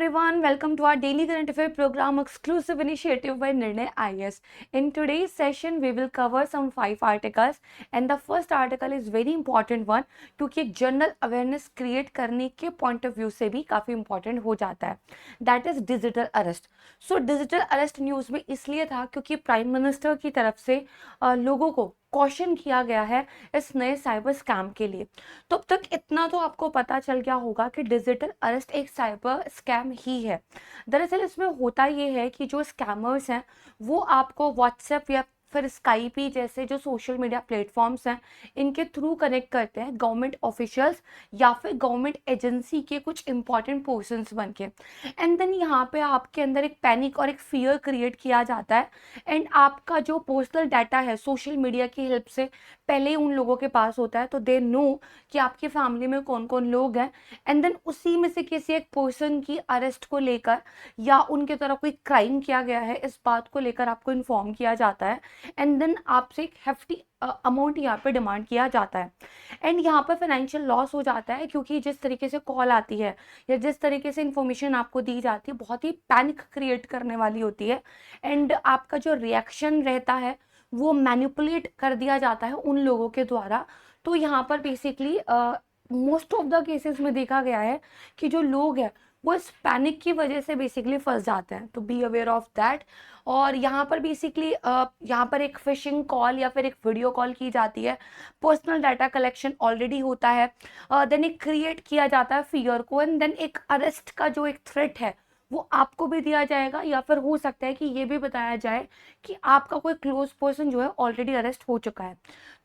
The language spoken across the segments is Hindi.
everyone, welcome to our daily current affair program exclusive initiative by Nirnay IAS. In today's session, we will cover some 5 articles and the first article is very important one क्योंकि एक जनरल अवेयरनेस क्रिएट करने के पॉइंट ऑफ व्यू से भी काफ़ी इंपॉर्टेंट हो जाता है. That is digital arrest. So digital arrest news में इसलिए था क्योंकि प्राइम मिनिस्टर की तरफ से लोगों को कॉशन किया गया है इस नए साइबर स्कैम के लिए. तो अब तक इतना तो आपको पता चल गया होगा कि डिजिटल अरेस्ट एक साइबर स्कैम ही है. दरअसल इसमें होता ये है कि जो स्कैमर्स हैं वो आपको व्हाट्सएप या फिर स्काइपी जैसे जो सोशल मीडिया प्लेटफॉर्म्स हैं इनके थ्रू कनेक्ट करते हैं गवर्नमेंट ऑफिशियल्स या फिर गवर्नमेंट एजेंसी के कुछ इंपॉर्टेंट पर्सन्स बन के. एंड देन यहाँ पे आपके अंदर एक पैनिक और एक फियर क्रिएट किया जाता है एंड आपका जो पर्सनल डाटा है सोशल मीडिया की हेल्प से पहले उन लोगों के पास होता है. तो दे नो कि आपकी फैमिली में कौन कौन लोग हैं एंड देन उसी में से किसी एक पर्सन की अरेस्ट को लेकर या उनके तरफ कोई क्राइम किया गया है इस बात को लेकर आपको इन्फॉर्म किया जाता है एंड देन आपसे एक हेफ्टी अमाउंट यहाँ पे डिमांड किया जाता है. एंड यहाँ पर फाइनेंशियल लॉस हो जाता है क्योंकि जिस तरीके से कॉल आती है या जिस तरीके से इंफॉर्मेशन आपको दी जाती है बहुत ही पैनिक क्रिएट करने वाली होती है एंड आपका जो रिएक्शन रहता है वो मैनिपुलेट कर दिया जाता है उन लोगों के द्वारा. तो यहाँ पर basically most of the cases में देखा गया है कि जो लोग हैं वो इस पैनिक की वजह से बेसिकली फंस जाते हैं. तो बी अवेयर ऑफ दैट. और यहाँ पर बेसिकली यहाँ पर एक फिशिंग कॉल या फिर एक वीडियो कॉल की जाती है. पर्सनल डाटा कलेक्शन ऑलरेडी होता है. देन एक क्रिएट किया जाता है फियर को एंड देन एक अरेस्ट का जो एक थ्रेट है वो आपको भी दिया जाएगा या फिर हो सकता है कि ये भी बताया जाए कि आपका कोई क्लोज पर्सन जो है ऑलरेडी अरेस्ट हो चुका है.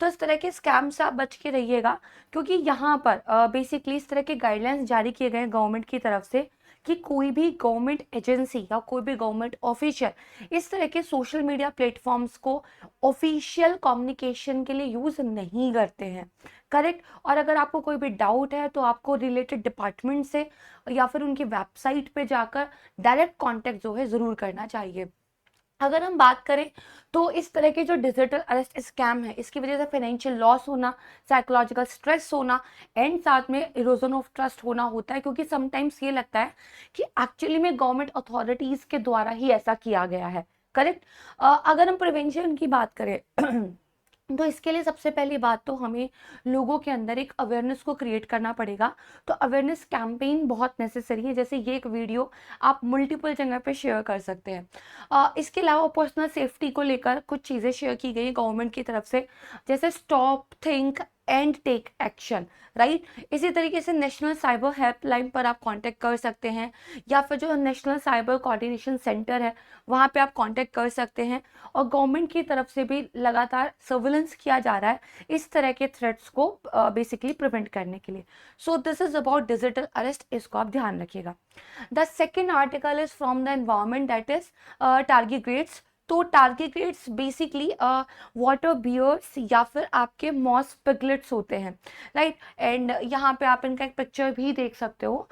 तो इस तरह के स्कैम से आप बच के रहिएगा क्योंकि यहाँ पर बेसिकली इस तरह के गाइडलाइंस जारी किए गए हैं गवर्नमेंट की तरफ से कि कोई भी गवर्नमेंट एजेंसी या कोई भी गवर्नमेंट ऑफिशियल इस तरह के सोशल मीडिया प्लेटफॉर्म्स को ऑफिशियल कम्युनिकेशन के लिए यूज़ नहीं करते हैं. करेक्ट. और अगर आपको कोई भी डाउट है तो आपको रिलेटेड डिपार्टमेंट से या फिर उनकी वेबसाइट पे जाकर डायरेक्ट कांटेक्ट जो है ज़रूर करना चाहिए. अगर हम बात करें तो इस तरह के जो डिजिटल अरेस्ट स्कैम है इसकी वजह से फाइनेंशियल लॉस होना, साइकोलॉजिकल स्ट्रेस होना एंड साथ में इरोजन ऑफ ट्रस्ट होना होता है क्योंकि समटाइम्स ये लगता है कि एक्चुअली में गवर्नमेंट अथॉरिटीज़ के द्वारा ही ऐसा किया गया है. करेक्ट. अगर हम प्रिवेंशन की बात करें तो इसके लिए सबसे पहली बात तो हमें लोगों के अंदर एक अवेयरनेस को क्रिएट करना पड़ेगा. तो अवेयरनेस कैंपेन बहुत नेसेसरी है. जैसे ये एक वीडियो आप मल्टीपल जगह पे शेयर कर सकते हैं. इसके अलावा पर्सनल सेफ्टी को लेकर कुछ चीज़ें शेयर की गई गवर्नमेंट की तरफ से जैसे stop, think and take action. Right. इसी तरीके से नेशनल साइबर हेल्पलाइन पर आप कांटेक्ट कर सकते हैं या फिर जो नेशनल साइबर कोऑर्डिनेशन सेंटर है वहाँ पे आप कांटेक्ट कर सकते हैं. और गवर्नमेंट की तरफ से भी लगातार सर्विलेंस किया जा रहा है इस तरह के थ्रेट्स को बेसिकली प्रिवेंट करने के लिए. So this is about digital arrest. इसको आप ध्यान रखिएगा. The second article is from the environment that is targets. तो टारगेट्स बेसिकली वाटर बियर्स या फिर आपके मॉस पिगलेट्स होते हैं. राइट. एंड यहाँ पे आप इनका एक पिक्चर भी देख सकते हो.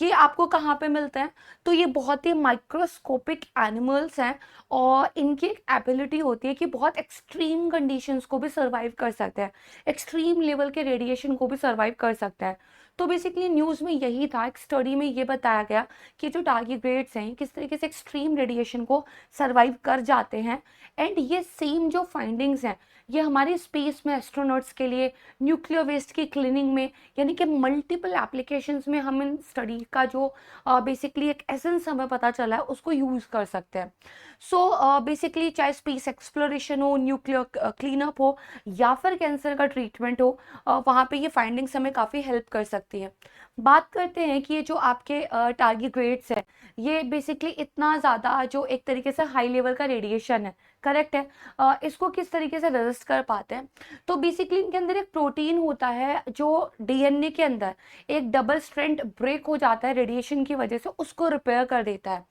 ये आपको कहाँ पे मिलते हैं तो ये बहुत ही माइक्रोस्कोपिक एनिमल्स हैं और इनकी एक एबिलिटी होती है कि बहुत एक्सट्रीम कंडीशंस को भी सर्वाइव कर सकते हैं, एक्सट्रीम लेवल के रेडिएशन को भी सर्वाइव कर सकते हैं. तो बेसिकली न्यूज़ में यही था, एक स्टडी में ये बताया गया कि जो टारगेट्स हैं किस तरीके से एक्सट्रीम रेडिएशन को सर्वाइव कर जाते हैं. एंड ये सेम जो फाइंडिंग्स हैं ये हमारे स्पेस में एस्ट्रोनॉट्स के लिए, न्यूक्लियर वेस्ट की क्लीनिंग में, यानी कि मल्टीपल एप्लीकेशंस में हम इन स्टडी का जो बेसिकली एक एसेंस हमें पता चला है उसको यूज़ कर सकते हैं. सो बेसिकली चाहे स्पेस एक्सप्लोरेशन हो, न्यूक्लियर क्लीनअप हो या फिर कैंसर का ट्रीटमेंट हो, वहाँ पे ये फाइंडिंग्स हमें काफ़ी हेल्प कर सकती है. बात करते हैं कि ये जो आपके टारगेट्स है ये बेसिकली इतना ज़्यादा जो एक तरीके से हाई लेवल का रेडिएशन है. करेक्ट है. इसको किस तरीके से रेजिस्ट कर पाते हैं तो बेसिकली इनके अंदर एक प्रोटीन होता है जो डीएनए के अंदर एक डबल स्ट्रैंड ब्रेक हो जाता है रेडिएशन की वजह से, उसको रिपेयर कर देता है.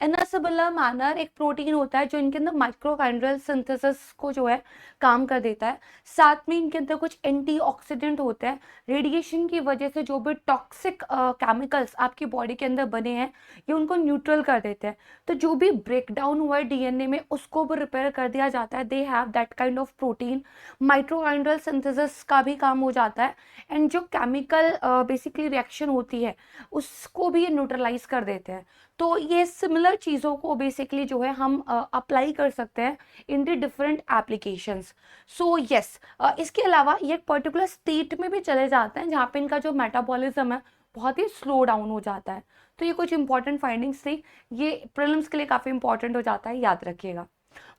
इन अ सिमिलर मैनर एक प्रोटीन होता है जो इनके अंदर माइक्रोकाइंड्रियल सिंथेसिस को जो है काम कर देता है. साथ में इनके अंदर कुछ एंटीऑक्सीडेंट होते हैं. रेडिएशन की वजह से जो भी टॉक्सिक केमिकल्स आपकी बॉडी के अंदर बने हैं ये उनको न्यूट्रल कर देते हैं. तो जो भी ब्रेक डाउन हुआ है डीएनए में उसको भी रिपेयर कर दिया जाता है. They have that kind of protein protein, mitochondrial synthesis का भी काम हो जाता है, एंड जो केमिकल बेसिकली रिएक्शन होती है उसको भी ये न्यूट्रलाइज कर देते हैं। तो ये सिमिलर चीज़ों को बेसिकली जो है हम अप्लाई कर सकते हैं in the different applications. So yes, इसके अलावा ये एक पर्टिकुलर स्टेट में भी चले जाते हैं जहाँ पे इनका जो मेटाबॉलिज्म है बहुत ही स्लो डाउन हो जाता है। तो ये कुछ इंपॉर्टेंट फाइंडिंग्स थी, ये प्रीलिम्स के लिए काफ़ी इंपॉर्टेंट हो जाता है, याद रखिएगा।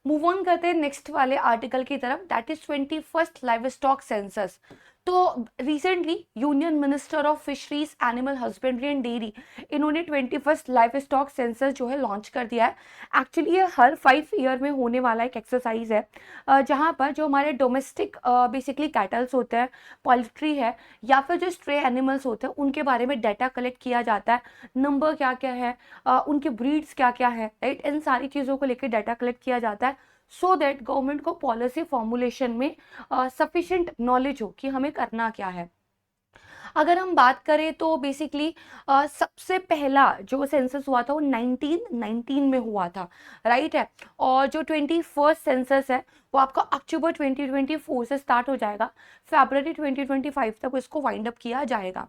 मूव ऑन करते हैं नेक्स्ट वाले आर्टिकल की तरफ, that is 21st livestock census. तो recently union minister of fisheries, animal husbandry and dairy, इन्होंने 21st लाइव स्टॉक सेंसस जो है लॉन्च कर दिया है। एक्चुअली ये हर 5 ईयर में होने वाला एक एक्सरसाइज है, जहाँ पर जो हमारे डोमेस्टिक बेसिकली कैटल्स होते हैं, पोल्ट्री है, या फिर जो स्ट्रे एनिमल्स होते हैं उनके बारे में डाटा कलेक्ट किया जाता है, नंबर क्या क्या है, उनके ब्रीड्स क्या क्या है, राइट, इन सारी चीज़ों को लेकर डाटा कलेक्ट किया जाता है, सो दैट गवर्नमेंट को पॉलिसी फॉर्मुलेशन में सफिशिएंट नॉलेज हो कि हमें करना क्या है। अगर हम बात करें तो बेसिकली सबसे पहला जो सेंसस हुआ था वो 1919 में हुआ था, राइट है। और जो 21st सेंसस है वो आपका अक्टूबर 2024 से स्टार्ट हो जाएगा, फरवरी 2025 तक इसको वाइंड अप किया जाएगा।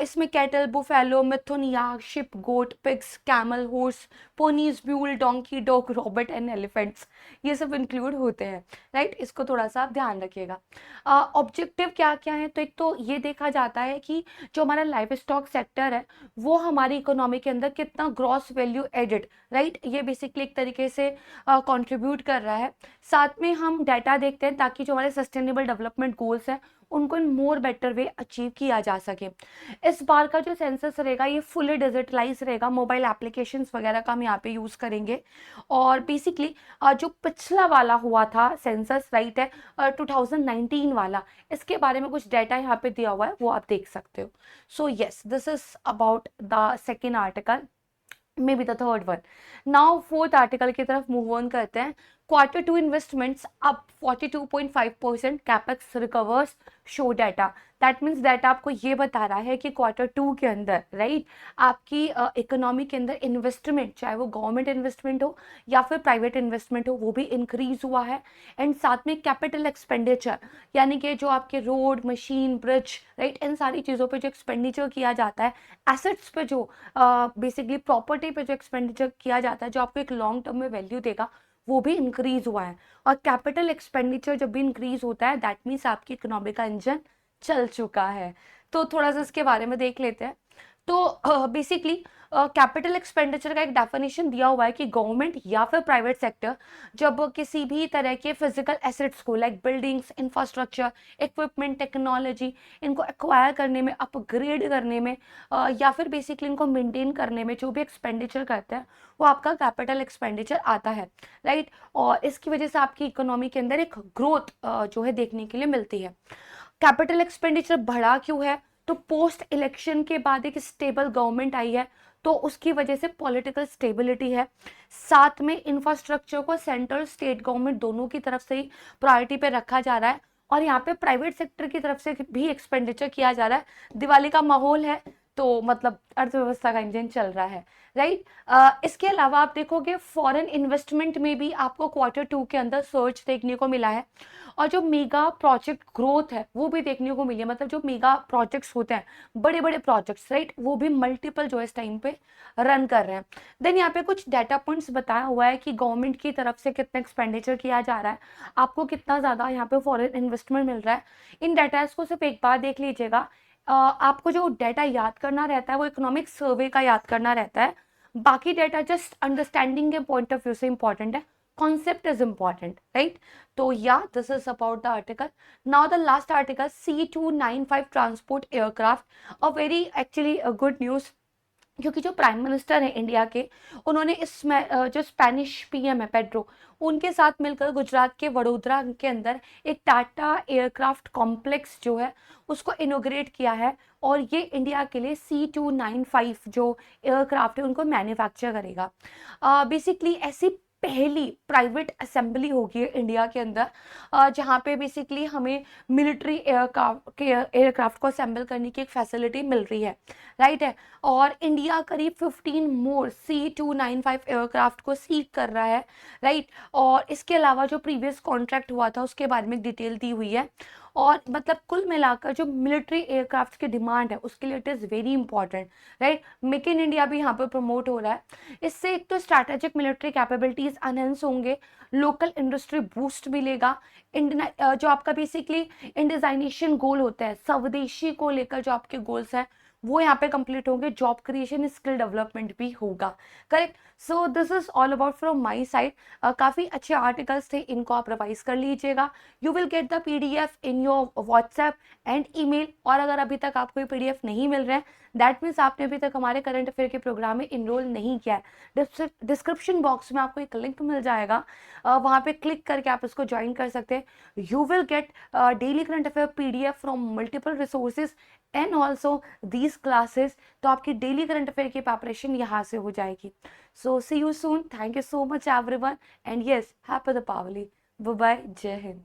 इसमें cattle, buffalo, mithun, yak, sheep, goat, pigs, camel, horse, ponies, mule, donkey, dog, rabbit and elephants, ये सब इंक्लूड होते हैं, राइट। इसको थोड़ा सा आप ध्यान रखिएगा। ऑब्जेक्टिव क्या क्या है, तो एक तो ये देखा जाता है कि जो हमारा लाइव स्टॉक सेक्टर है वो हमारी इकोनॉमी के अंदर कितना ग्रॉस वैल्यू एडेड, राइट, ये बेसिकली एक तरीके से कंट्रीब्यूट कर रहा है। साथ में हम डाटा देखते हैं ताकि जो हमारे सस्टेनेबल डेवलपमेंट गोल्स हैं उनको इन मोर बेटर वे अचीव किया जा सके। इस बार का जो सेंसस रहेगा ये फुली डिजिटलाइज रहेगा, मोबाइल एप्लीकेशंस वगैरह का हम यहाँ पे यूज़ करेंगे। और बेसिकली जो पिछला वाला हुआ था सेंसस, राइट है, 2019 वाला, इसके बारे में कुछ डाटा यहाँ पे दिया हुआ है, वो आप देख सकते हो। So yes, this is about the second article, may be the third one. Now fourth article की तरफ मूव ऑन करते हैं। Q2 investments up 42.5%, capex recovers show data. That means data आपको ये बता रहा है कि Q2 के अंदर, राइट, आपकी इकोनॉमी के अंदर इन्वेस्टमेंट, चाहे वो गवर्नमेंट इन्वेस्टमेंट हो या फिर प्राइवेट इन्वेस्टमेंट हो, वो भी इंक्रीज हुआ है। एंड साथ में कैपिटल एक्सपेंडिचर, यानी कि जो आपके रोड, मशीन, ब्रिज, राइट, इन सारी चीज़ों पे जो एक्सपेंडिचर किया जाता है, एसेट्स पे जो बेसिकली प्रॉपर्टी पे जो एक्सपेंडिचर किया जाता है, जो आपको एक लॉन्ग टर्म में वैल्यू देगा, वो भी इंक्रीज हुआ है। और कैपिटल एक्सपेंडिचर जब भी इंक्रीज होता है दैट मीन्स आपकी इकोनॉमी का इंजन चल चुका है। तो थोड़ा सा इसके बारे में देख लेते हैं। तो बेसिकली कैपिटल एक्सपेंडिचर का एक डेफिनेशन दिया हुआ है कि गवर्नमेंट या फिर प्राइवेट सेक्टर जब किसी भी तरह के फिजिकल एसेट्स को, like buildings, infrastructure, equipment, technology, इनको एक्वायर करने में, अपग्रेड करने में, या फिर बेसिकली इनको मेंटेन करने में जो भी एक्सपेंडिचर करता है वो आपका कैपिटल एक्सपेंडिचर आता है, राइट। और इसकी वजह से आपकी इकोनॉमी के अंदर एक ग्रोथ जो है देखने के लिए मिलती है। कैपिटल एक्सपेंडिचर बढ़ा क्यों है, तो पोस्ट इलेक्शन के बाद एक स्टेबल गवर्नमेंट आई है, तो उसकी वजह से पॉलिटिकल स्टेबिलिटी है। साथ में इंफ्रास्ट्रक्चर को सेंट्रल स्टेट गवर्नमेंट दोनों की तरफ से ही प्रायोरिटी पे रखा जा रहा है, और यहाँ पे प्राइवेट सेक्टर की तरफ से भी एक्सपेंडिचर किया जा रहा है। दिवाली का माहौल है तो मतलब अर्थव्यवस्था का इंजन चल रहा है, राइट। इसके अलावा आप देखोगे फॉरेन इन्वेस्टमेंट में भी आपको Q2 के अंदर सर्च देखने को मिला है, और जो मेगा प्रोजेक्ट ग्रोथ है वो भी देखने को मिली है। मतलब जो मेगा प्रोजेक्ट्स होते हैं, बड़े बड़े प्रोजेक्ट्स, राइट, वो भी मल्टीपल जो इस टाइम पे रन कर रहे हैं। देन यहाँ पे कुछ डाटा पॉइंट्स बताया हुआ है कि गवर्नमेंट की तरफ से कितना एक्सपेंडिचर किया जा रहा है, आपको कितना ज़्यादा यहाँ पे फॉरेन इन्वेस्टमेंट मिल रहा है। इन डाटाज को सिर्फ एक बार देख लीजिएगा। आपको जो डाटा याद करना रहता है वो इकोनॉमिक सर्वे का याद करना रहता है, बाकी डाटा जस्ट अंडरस्टैंडिंग के पॉइंट ऑफ व्यू से इंपॉर्टेंट है, कॉन्सेप्ट इज इंपॉर्टेंट, राइट। तो या this is about the article. Now the last article, C295 transport aircraft, a very actually good news, क्योंकि जो प्राइम मिनिस्टर हैं इंडिया के, उन्होंने इसमें जो स्पेनिश पीएम है पेड्रो, उनके साथ मिलकर गुजरात के वडोदरा के अंदर एक टाटा एयरक्राफ्ट कॉम्प्लेक्स जो है उसको इनोग्रेट किया है, और ये इंडिया के लिए C295 जो एयरक्राफ्ट है उनको मैन्युफैक्चर करेगा। बेसिकली ऐसी पहली प्राइवेट असेंबली होगी इंडिया के अंदर, जहाँ पे बेसिकली हमें मिलिट्री एयरक्राफ्ट को असेंबल करने की एक फैसिलिटी मिल रही है, राइट है। और इंडिया करीब 15 मोर C295 एयरक्राफ्ट को सीक कर रहा है, राइट। और इसके अलावा जो प्रीवियस कॉन्ट्रैक्ट हुआ था उसके बारे में डिटेल दी हुई है। और मतलब कुल मिलाकर जो मिलिट्री एयरक्राफ्ट की डिमांड है उसके लिए it is very important, right. Make in India भी यहाँ पर प्रमोट हो रहा है। इससे एक तो स्ट्रैटेजिक मिलिट्री कैपेबिलिटीज अनहेंस होंगे, लोकल इंडस्ट्री बूस्ट मिलेगा, जो आपका बेसिकली इंडिजाइनेशन गोल होता है, स्वदेशी को लेकर जो आपके गोल्स हैं वो यहाँ पे कंप्लीट होंगे, जॉब क्रिएशन, स्किल डेवलपमेंट भी होगा, correct. So this is all about from my side. काफ़ी अच्छे आर्टिकल्स थे, इनको आप रिवाइज कर लीजिएगा। You will get the PDF in your WhatsApp and email. और अगर अभी तक आपको ये PDF नहीं मिल रहे हैं, दैट मीन्स आपने अभी तक हमारे करंट अफेयर के प्रोग्राम में इनरोल नहीं किया है। डिस्क्रिप्शन बॉक्स में आपको एक लिंक मिल जाएगा, वहाँ पे क्लिक करके आप इसको ज्वाइन कर सकते हैं। You will get daily current affair PDF from multiple resources and also these classes. तो आपकी डेली करंट अफेयर की प्रिपरेशन यहाँ से हो जाएगी। So see you soon, thank you so much everyone, and yes, happy Deepavali, bye bye, जय हिंद।